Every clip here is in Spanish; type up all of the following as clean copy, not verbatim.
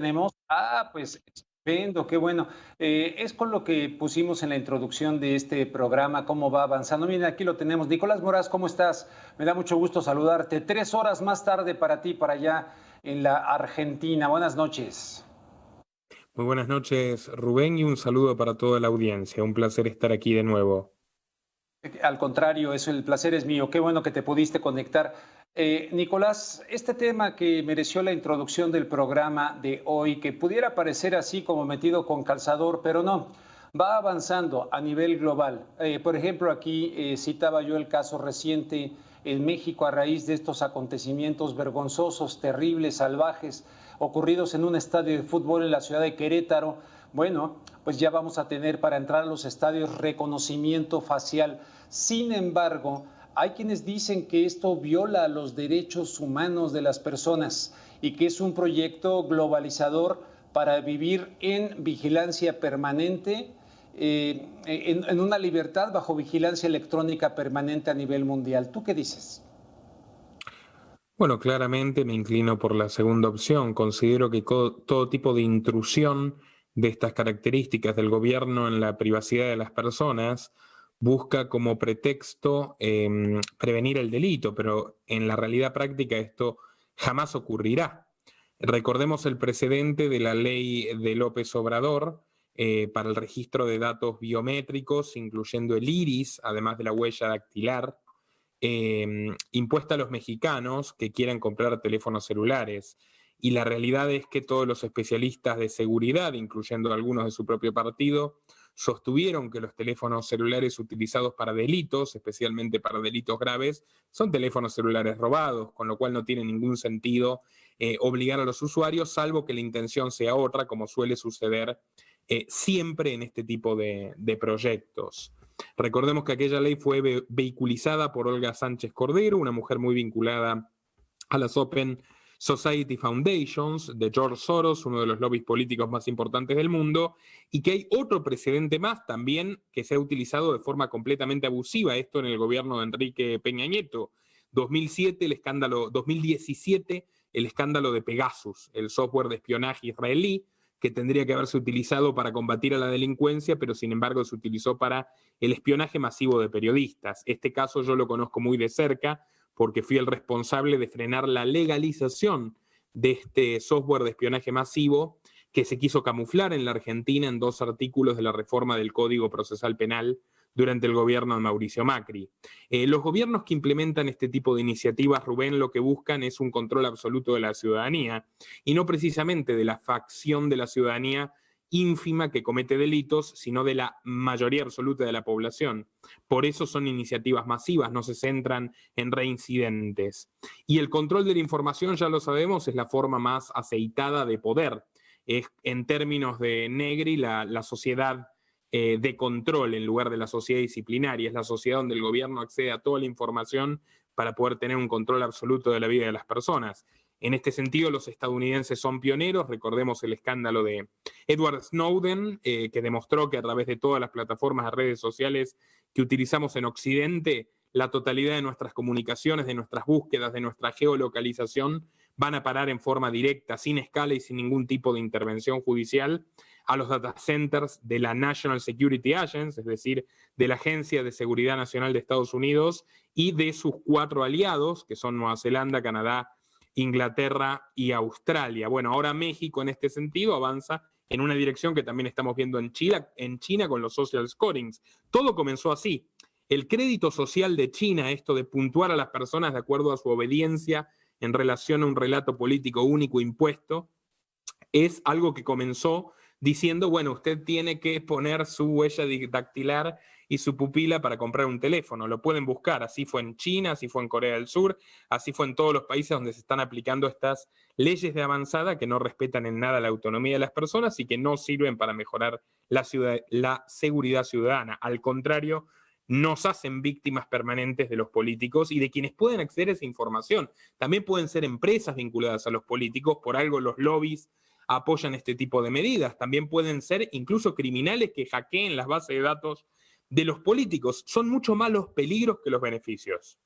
Tenemos, pues estupendo, qué bueno. Es con lo que pusimos en la introducción de este programa, cómo va avanzando. Miren, aquí lo tenemos. Nicolás Moraz, ¿cómo estás? Me da mucho gusto saludarte. 3 horas más tarde para ti, para allá en la Argentina. Buenas noches. Muy buenas noches, Rubén, y un saludo para toda la audiencia. Un placer estar aquí de nuevo. Al contrario, eso, el placer es mío. Qué bueno que te pudiste conectar. Nicolás, este tema que mereció la introducción del programa de hoy, que pudiera parecer así como metido con calzador, pero no, va avanzando a nivel global. Por ejemplo, aquí citaba yo el caso reciente en México a raíz de estos acontecimientos vergonzosos, terribles, salvajes, ocurridos en un estadio de fútbol en la ciudad de Querétaro. Bueno, pues ya vamos a tener para entrar a los estadios reconocimiento facial. Sin embargo, hay quienes dicen que esto viola los derechos humanos de las personas y que es un proyecto globalizador para vivir en vigilancia permanente, en una libertad bajo vigilancia electrónica permanente a nivel mundial. ¿Tú qué dices? Bueno, claramente me inclino por la segunda opción. Considero que todo tipo de intrusión de estas características del gobierno en la privacidad de las personas busca como pretexto prevenir el delito, pero en la realidad práctica esto jamás ocurrirá. Recordemos el precedente de la ley de López Obrador para el registro de datos biométricos, incluyendo el iris, además de la huella dactilar, impuesta a los mexicanos que quieran comprar teléfonos celulares. Y la realidad es que todos los especialistas de seguridad, incluyendo algunos de su propio partido, sostuvieron que los teléfonos celulares utilizados para delitos, especialmente para delitos graves, son teléfonos celulares robados, con lo cual no tiene ningún sentido obligar a los usuarios, salvo que la intención sea otra, como suele suceder siempre en este tipo de proyectos. Recordemos que aquella ley fue vehiculizada por Olga Sánchez Cordero, una mujer muy vinculada a las Open Society Foundations de George Soros, uno de los lobbies políticos más importantes del mundo, y que hay otro precedente más también que se ha utilizado de forma completamente abusiva, esto en el gobierno de Enrique Peña Nieto. 2017, el escándalo de Pegasus, el software de espionaje israelí, que tendría que haberse utilizado para combatir a la delincuencia, pero sin embargo se utilizó para el espionaje masivo de periodistas. Este caso yo lo conozco muy de cerca porque fui el responsable de frenar la legalización de este software de espionaje masivo que se quiso camuflar en la Argentina en 2 artículos de la reforma del Código Procesal Penal durante el gobierno de Mauricio Macri. Los gobiernos que implementan este tipo de iniciativas, Rubén, lo que buscan es un control absoluto de la ciudadanía y no precisamente de la facción de la ciudadanía ínfima que comete delitos, sino de la mayoría absoluta de la población. Por eso son iniciativas masivas, no se centran en reincidentes. Y el control de la información, ya lo sabemos, es la forma más aceitada de poder. Es, en términos de Negri, la sociedad de control en lugar de la sociedad disciplinaria. Es la sociedad donde el gobierno accede a toda la información para poder tener un control absoluto de la vida de las personas. En este sentido, los estadounidenses son pioneros. Recordemos el escándalo de Edward Snowden, que demostró que a través de todas las plataformas de redes sociales que utilizamos en Occidente, la totalidad de nuestras comunicaciones, de nuestras búsquedas, de nuestra geolocalización, van a parar en forma directa, sin escala y sin ningún tipo de intervención judicial, a los data centers de la National Security Agency, es decir, de la Agencia de Seguridad Nacional de Estados Unidos y de sus 4 aliados, que son Nueva Zelanda, Canadá, Inglaterra y Australia. Bueno, ahora México en este sentido avanza en una dirección que también estamos viendo en China con los social scorings. Todo comenzó así. El crédito social de China, esto de puntuar a las personas de acuerdo a su obediencia en relación a un relato político único impuesto, es algo que comenzó diciendo, bueno, usted tiene que poner su huella dactilar y su pupila para comprar un teléfono. Lo pueden buscar. Así fue en China, así fue en Corea del Sur, así fue en todos los países donde se están aplicando estas leyes de avanzada que no respetan en nada la autonomía de las personas y que no sirven para mejorar la seguridad ciudadana. Al contrario, nos hacen víctimas permanentes de los políticos y de quienes pueden acceder a esa información. También pueden ser empresas vinculadas a los políticos, por algo los lobbies apoyan este tipo de medidas. También pueden ser incluso criminales que hackeen las bases de datos de los políticos. Son mucho más los peligros que los beneficios.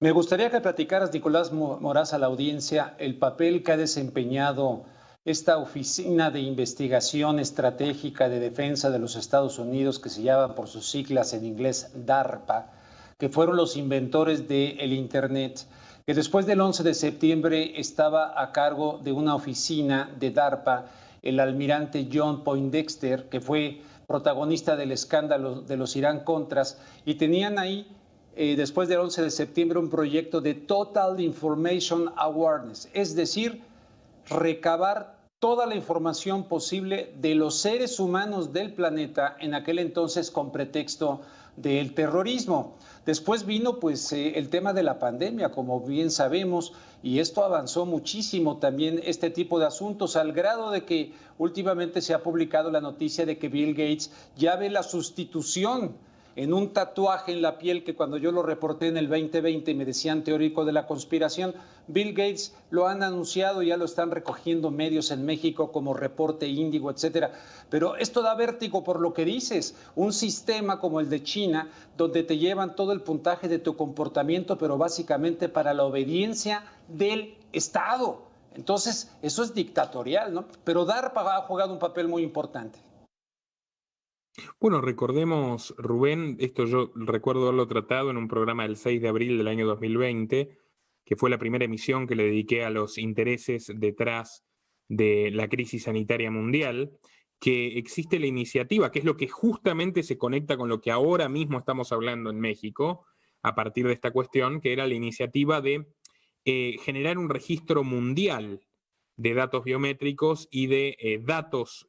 Me gustaría que platicaras, Nicolás Moraz, a la audiencia el papel que ha desempeñado esta Oficina de Investigación Estratégica de Defensa de los Estados Unidos, que se llama por sus siglas en inglés DARPA, que fueron los inventores del Internet, que después del 11 de septiembre estaba a cargo de una oficina de DARPA el almirante John Poindexter, que fue protagonista del escándalo de los Irán-Contras, y tenían ahí, después del 11 de septiembre, un proyecto de Total Information Awareness, es decir, recabar toda la información posible de los seres humanos del planeta, en aquel entonces con pretexto del terrorismo. Después vino pues el tema de la pandemia, como bien sabemos, y esto avanzó muchísimo también este tipo de asuntos, al grado de que últimamente se ha publicado la noticia de que Bill Gates ya ve la sustitución en un tatuaje en la piel, que cuando yo lo reporté en el 2020 me decían teórico de la conspiración. Bill Gates lo han anunciado, ya lo están recogiendo medios en México como Reporte Índigo, etcétera. Pero esto da vértigo por lo que dices, un sistema como el de China, donde te llevan todo el puntaje de tu comportamiento, pero básicamente para la obediencia del Estado. Entonces, eso es dictatorial, ¿no? Pero DARPA ha jugado un papel muy importante. Bueno, recordemos, Rubén, esto yo recuerdo haberlo tratado en un programa del 6 de abril del año 2020, que fue la primera emisión que le dediqué a los intereses detrás de la crisis sanitaria mundial, que existe la iniciativa, que es lo que justamente se conecta con lo que ahora mismo estamos hablando en México, a partir de esta cuestión, que era la iniciativa de generar un registro mundial de datos biométricos y de datos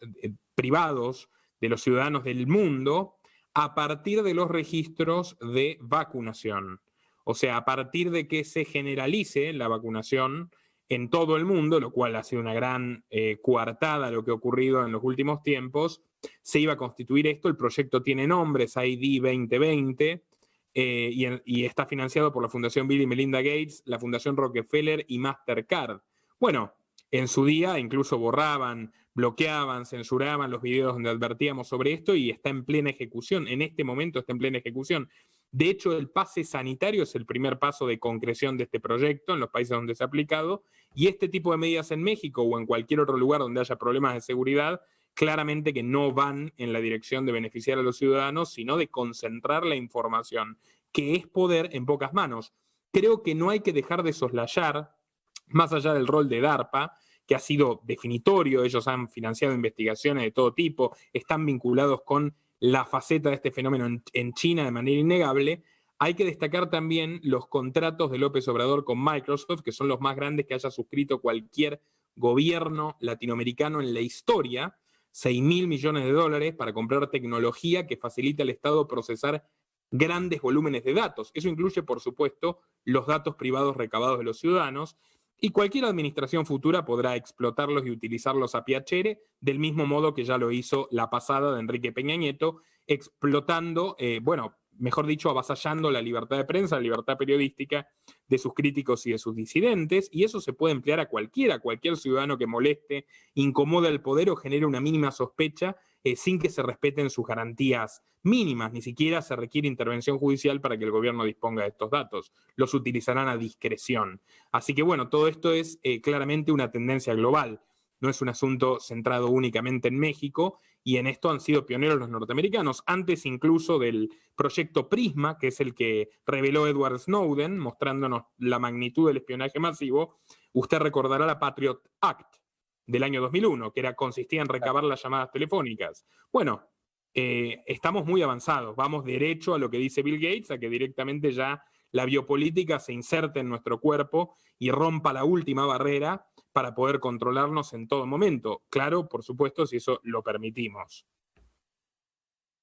privados de los ciudadanos del mundo a partir de los registros de vacunación. O sea, a partir de que se generalice la vacunación en todo el mundo, lo cual ha sido una gran coartada a lo que ha ocurrido en los últimos tiempos, se iba a constituir esto. El proyecto tiene nombre, es ID 2020, y está financiado por la Fundación Bill y Melinda Gates, la Fundación Rockefeller y Mastercard. Bueno, en su día incluso borraban, bloqueaban, censuraban los videos donde advertíamos sobre esto, y está en plena ejecución. En este momento está en plena ejecución. De hecho, el pase sanitario es el primer paso de concreción de este proyecto en los países donde se ha aplicado, y este tipo de medidas en México o en cualquier otro lugar donde haya problemas de seguridad, claramente que no van en la dirección de beneficiar a los ciudadanos, sino de concentrar la información, que es poder en pocas manos. Creo que no hay que dejar de soslayar, más allá del rol de DARPA, que ha sido definitorio. Ellos han financiado investigaciones de todo tipo, están vinculados con la faceta de este fenómeno en China de manera innegable. Hay que destacar también los contratos de López Obrador con Microsoft, que son los más grandes que haya suscrito cualquier gobierno latinoamericano en la historia, 6.000 millones de dólares para comprar tecnología que facilita al Estado procesar grandes volúmenes de datos. Eso incluye, por supuesto, los datos privados recabados de los ciudadanos, y cualquier administración futura podrá explotarlos y utilizarlos a piacere, del mismo modo que ya lo hizo la pasada de Enrique Peña Nieto, explotando, mejor dicho, avasallando la libertad de prensa, la libertad periodística de sus críticos y de sus disidentes, y eso se puede emplear a cualquier ciudadano que moleste, incomode al poder o genere una mínima sospecha, sin que se respeten sus garantías mínimas. Ni siquiera se requiere intervención judicial para que el gobierno disponga de estos datos. Los utilizarán a discreción. Así que bueno, todo esto es claramente una tendencia global. No es un asunto centrado únicamente en México, y en esto han sido pioneros los norteamericanos, antes incluso del proyecto Prisma, que es el que reveló Edward Snowden, mostrándonos la magnitud del espionaje masivo. Usted recordará la Patriot Act del año 2001, que consistía en recabar las llamadas telefónicas. Bueno, estamos muy avanzados, vamos derecho a lo que dice Bill Gates, a que directamente ya la biopolítica se inserte en nuestro cuerpo y rompa la última barrera para poder controlarnos en todo momento. Claro, por supuesto, si eso lo permitimos.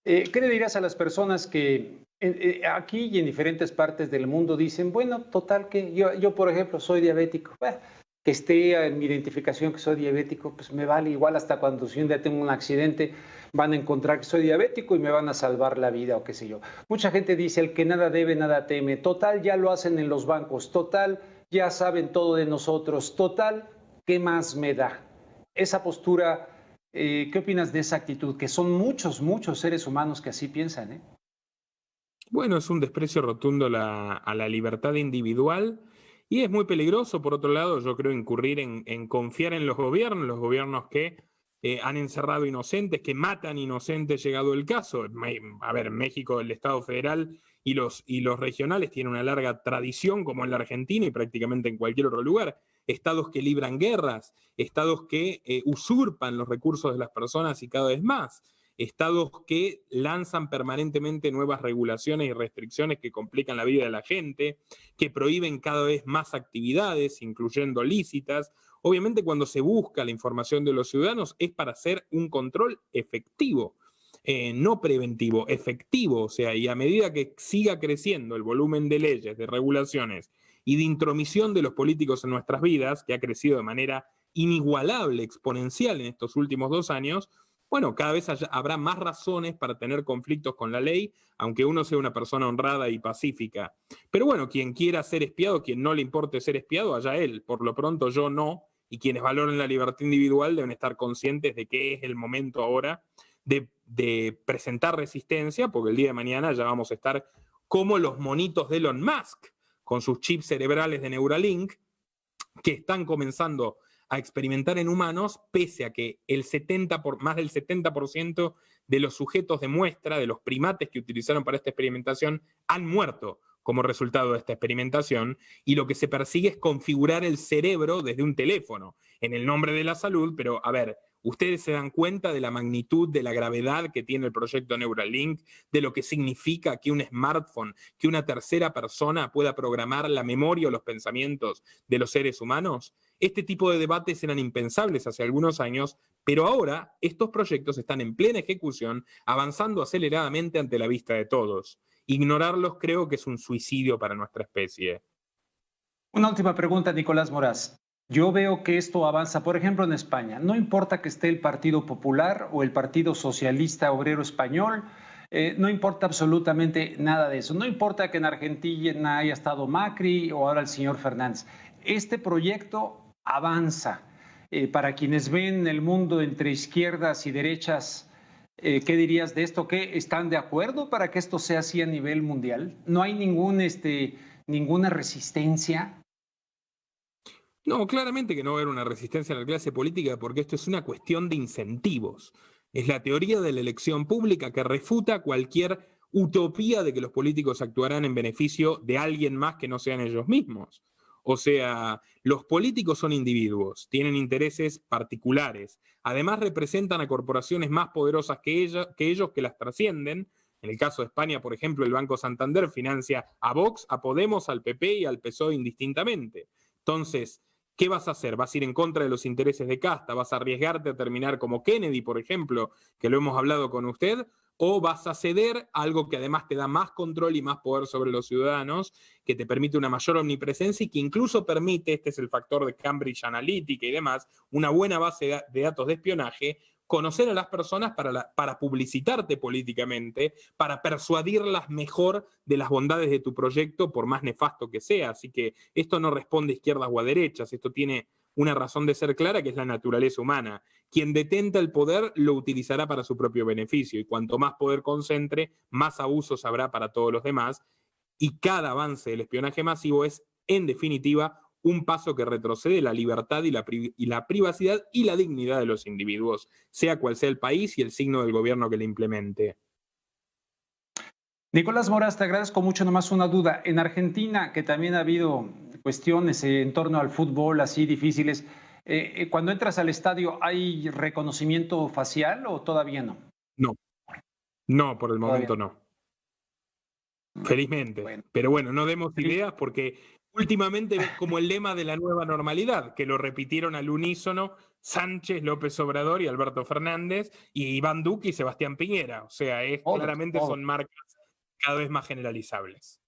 ¿Qué le dirás a las personas que aquí y en diferentes partes del mundo dicen, bueno, total que yo por ejemplo, soy diabético, que esté en mi identificación que soy diabético, pues me vale igual, hasta cuando si un día tengo un accidente van a encontrar que soy diabético y me van a salvar la vida o qué sé yo? Mucha gente dice, el que nada debe, nada teme. Total, ya lo hacen en los bancos. Total, ya saben todo de nosotros. Total, ¿qué más me da? Esa postura, ¿qué opinas de esa actitud? Que son muchos seres humanos que así piensan, ¿eh? Bueno, es un desprecio rotundo a la libertad individual y es muy peligroso, por otro lado, yo creo, incurrir en confiar en los gobiernos que han encerrado inocentes, que matan inocentes llegado el caso. A ver, México, el Estado federal y los regionales tienen una larga tradición, como en la Argentina y prácticamente en cualquier otro lugar. Estados que libran guerras, estados que usurpan los recursos de las personas y cada vez más. Estados que lanzan permanentemente nuevas regulaciones y restricciones que complican la vida de la gente, que prohíben cada vez más actividades, incluyendo lícitas. Obviamente, cuando se busca la información de los ciudadanos es para hacer un control efectivo, no preventivo, efectivo. O sea, y a medida que siga creciendo el volumen de leyes, de regulaciones y de intromisión de los políticos en nuestras vidas, que ha crecido de manera inigualable, exponencial en estos últimos 2 años, bueno, cada vez habrá más razones para tener conflictos con la ley, aunque uno sea una persona honrada y pacífica. Pero bueno, quien quiera ser espiado, quien no le importe ser espiado, allá él. Por lo pronto yo no, y quienes valoren la libertad individual deben estar conscientes de que es el momento ahora de presentar resistencia, porque el día de mañana ya vamos a estar como los monitos de Elon Musk, con sus chips cerebrales de Neuralink, que están comenzando a experimentar en humanos, pese a que más del 70% de los sujetos de muestra, de los primates que utilizaron para esta experimentación, han muerto como resultado de esta experimentación, y lo que se persigue es configurar el cerebro desde un teléfono, en el nombre de la salud, pero a ver, ustedes se dan cuenta de la magnitud, de la gravedad que tiene el proyecto Neuralink, de lo que significa que un smartphone, que una tercera persona pueda programar la memoria o los pensamientos de los seres humanos. Este tipo de debates eran impensables hace algunos años, pero ahora estos proyectos están en plena ejecución, avanzando aceleradamente ante la vista de todos. Ignorarlos creo que es un suicidio para nuestra especie. Una última pregunta, Nicolás Moraz. Yo veo que esto avanza, por ejemplo, en España. No importa que esté el Partido Popular o el Partido Socialista Obrero Español, no importa absolutamente nada de eso. No importa que en Argentina haya estado Macri o ahora el señor Fernández. Este proyecto avanza. Para quienes ven el mundo entre izquierdas y derechas, ¿qué dirías de esto? ¿Qué están de acuerdo para que esto sea así a nivel mundial? ¿No hay ninguna resistencia? No, claramente que no va a haber una resistencia a la clase política porque esto es una cuestión de incentivos. Es la teoría de la elección pública que refuta cualquier utopía de que los políticos actuarán en beneficio de alguien más que no sean ellos mismos. O sea, los políticos son individuos, tienen intereses particulares, además representan a corporaciones más poderosas que ellos que las trascienden. En el caso de España, por ejemplo, el Banco Santander financia a Vox, a Podemos, al PP y al PSOE indistintamente. Entonces, ¿qué vas a hacer? ¿Vas a ir en contra de los intereses de casta? ¿Vas a arriesgarte a terminar como Kennedy, por ejemplo, que lo hemos hablado con usted? ¿O vas a ceder a algo que además te da más control y más poder sobre los ciudadanos, que te permite una mayor omnipresencia y que incluso permite, este es el factor de Cambridge Analytica y demás, una buena base de datos de espionaje, conocer a las personas para publicitarte políticamente, para persuadirlas mejor de las bondades de tu proyecto, por más nefasto que sea? Así que esto no responde a izquierdas o a derechas, esto tiene una razón de ser clara, que es la naturaleza humana. Quien detenta el poder lo utilizará para su propio beneficio, y cuanto más poder concentre, más abusos habrá para todos los demás, y cada avance del espionaje masivo es, en definitiva, un paso que retrocede la libertad y la privacidad y la dignidad de los individuos, sea cual sea el país y el signo del gobierno que le implemente. Nicolás Moraz, te agradezco mucho. Nomás una duda. En Argentina, que también ha habido cuestiones en torno al fútbol así difíciles, cuando entras al estadio, ¿hay reconocimiento facial o todavía no? No, no, por el Todavía momento no. no. Felizmente. Bueno, Pero bueno, no demos feliz. ideas porque últimamente es como el lema de la nueva normalidad, que lo repitieron al unísono Sánchez, López Obrador y Alberto Fernández, y Iván Duque y Sebastián Piñera. O sea, claramente Todos. son marcas cada vez más generalizables.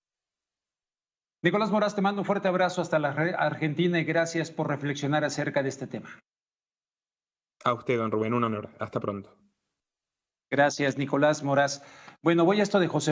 Nicolás Moraz, te mando un fuerte abrazo hasta la Argentina y gracias por reflexionar acerca de este tema. A usted, don Rubén, un honor. Hasta pronto. Gracias, Nicolás Moraz. Bueno, voy a esto de José